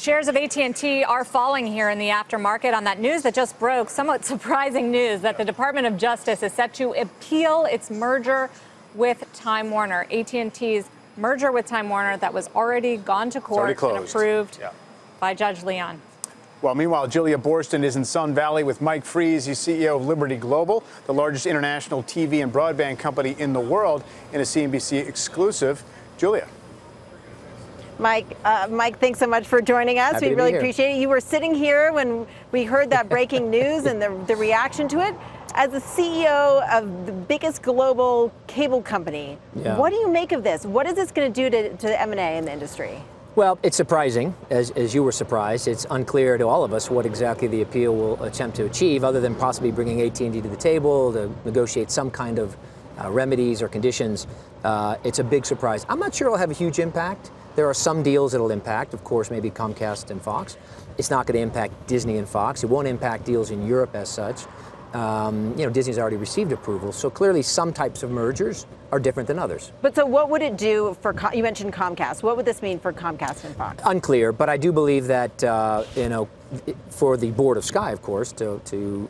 Shares of AT&T are falling here in the aftermarket on that news that just broke. Somewhat surprising news that the Department of Justice is set to appeal its merger with Time Warner. AT&T's merger with Time Warner that was already gone to court and approved by Judge Leon. Well, meanwhile, Julia Boorstin is in Sun Valley with Mike Freeze. He's CEO of Liberty Global, the largest international TV and broadband company in the world, in a CNBC exclusive. Julia. Mike, thanks so much for joining us. Happy we really to be here. appreciate it. You were sitting here when we heard that breaking news and the reaction to it. As the CEO of the biggest global cable company, what do you make of this? What is this going to do to M&A in the industry? Well, it's surprising, as you were surprised. It's unclear to all of us what exactly the appeal will attempt to achieve, other than possibly bringing AT&T to the table to negotiate some kind of remedies or conditions. It's a big surprise. I'm not sure it'll have a huge impact. There are some deals it'll impact, of course, maybe Comcast and Fox. It's not going to impact Disney and Fox. It won't impact deals in Europe as such. Disney's already received approval, so clearly some types of mergers are different than others. But so what would it do for, you mentioned Comcast, what would this mean for Comcast and Fox? Unclear, but I do believe that, for the board of Sky, of course, the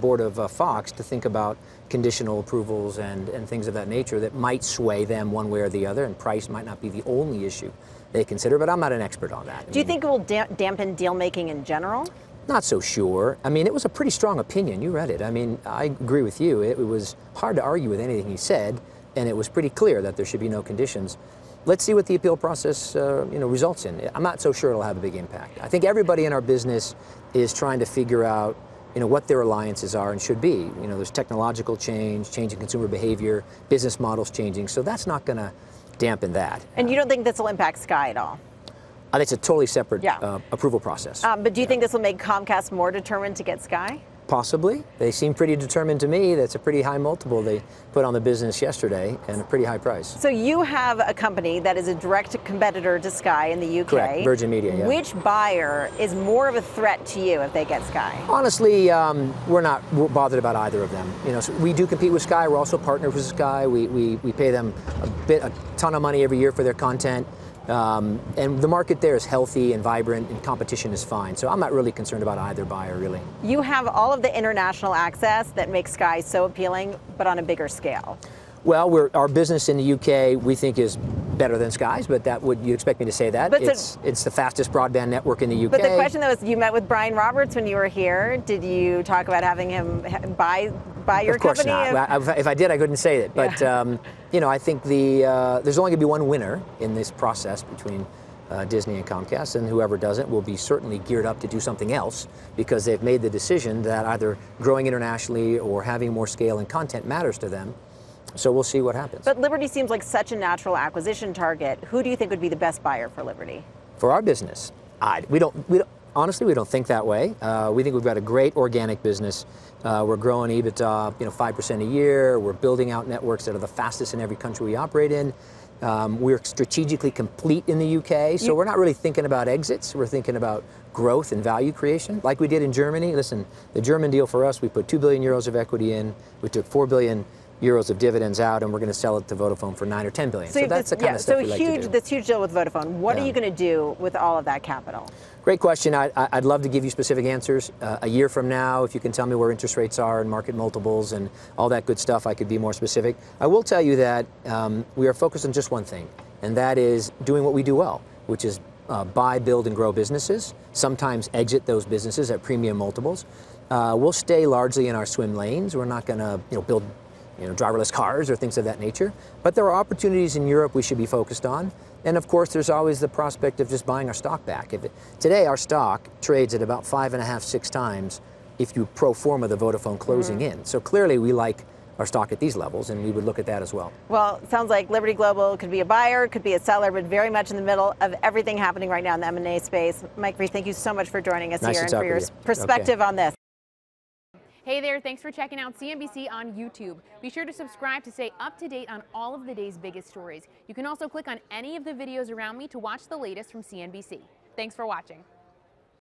board of Fox, to think about conditional approvals and things of that nature that might sway them one way or the other, and price might not be the only issue they consider, but I'm not an expert on that. Do you think it will dampen deal-making in general? Not so sure. I mean, it was a pretty strong opinion. You read it. I mean, I agree with you. It was hard to argue with anything he said, and it was pretty clear that there should be no conditions. Let's see what the appeal process, results in. I'm not so sure it'll have a big impact. I think everybody in our business is trying to figure out, what their alliances are and should be. There's technological change, changing consumer behavior, business models changing, so that's not going to dampen that. And you don't think this will impact Sky at all? I think it's a totally separate approval process. But do you think this will make Comcast more determined to get Sky? Possibly. They seem pretty determined to me. That's a pretty high multiple they put on the business yesterday and a pretty high price. So you have a company that is a direct competitor to Sky in the UK. Correct. Virgin Media, yeah. Which buyer is more of a threat to you if they get Sky? Honestly, we're not bothered about either of them. So we do compete with Sky. We're also partners with Sky. We pay them a ton of money every year for their content. And the market there is healthy and vibrant, and competition is fine. So I'm not really concerned about either buyer, really. You have all of the international access that makes Sky so appealing, but on a bigger scale. Well, our business in the UK, we think, is better than Sky's, but you expect me to say that. But it's the fastest broadband network in the UK. But the question, though, is you met with Brian Roberts when you were here. Did you talk about having him buy your company? Of course not. If I did, I couldn't say it. But, I think there's only going to be one winner in this process between Disney and Comcast, and whoever doesn't will be certainly geared up to do something else because they've made the decision that either growing internationally or having more scale and content matters to them. So we'll see what happens. But Liberty seems like such a natural acquisition target. Who do you think would be the best buyer for Liberty? For our business, honestly, we don't think that way. We think we've got a great organic business. We're growing EBITDA, 5% a year. We're building out networks that are the fastest in every country we operate in. We're strategically complete in the UK, so we're not really thinking about exits. We're thinking about growth and value creation, like we did in Germany. Listen, the German deal for us, we put 2 billion euros of equity in. We took 4 billion euros of dividends out, and we're going to sell it to Vodafone for 9 or 10 billion. So that's the kind of stuff we like to do. This huge deal with Vodafone. What are you going to do with all of that capital? Great question. I'd love to give you specific answers. A year from now, if you can tell me where interest rates are and market multiples and all that good stuff, I could be more specific. I will tell you that we are focused on just one thing, and that is doing what we do well, which is buy, build, and grow businesses, sometimes exit those businesses at premium multiples. We'll stay largely in our swim lanes. We're not going to build driverless cars or things of that nature. But there are opportunities in Europe we should be focused on. And of course, there's always the prospect of just buying our stock back. Today, our stock trades at about 5.5, 6 times if you pro forma the Vodafone closing in. So clearly, we like our stock at these levels, and we would look at that as well. Well, it sounds like Liberty Global could be a buyer, could be a seller, but very much in the middle of everything happening right now in the M&A space. Mike Freeze, thank you so much for joining us here and for your perspective on this. Hey there, thanks for checking out CNBC on YouTube. Be sure to subscribe to stay up to date on all of the day's biggest stories. You can also click on any of the videos around me to watch the latest from CNBC. Thanks for watching.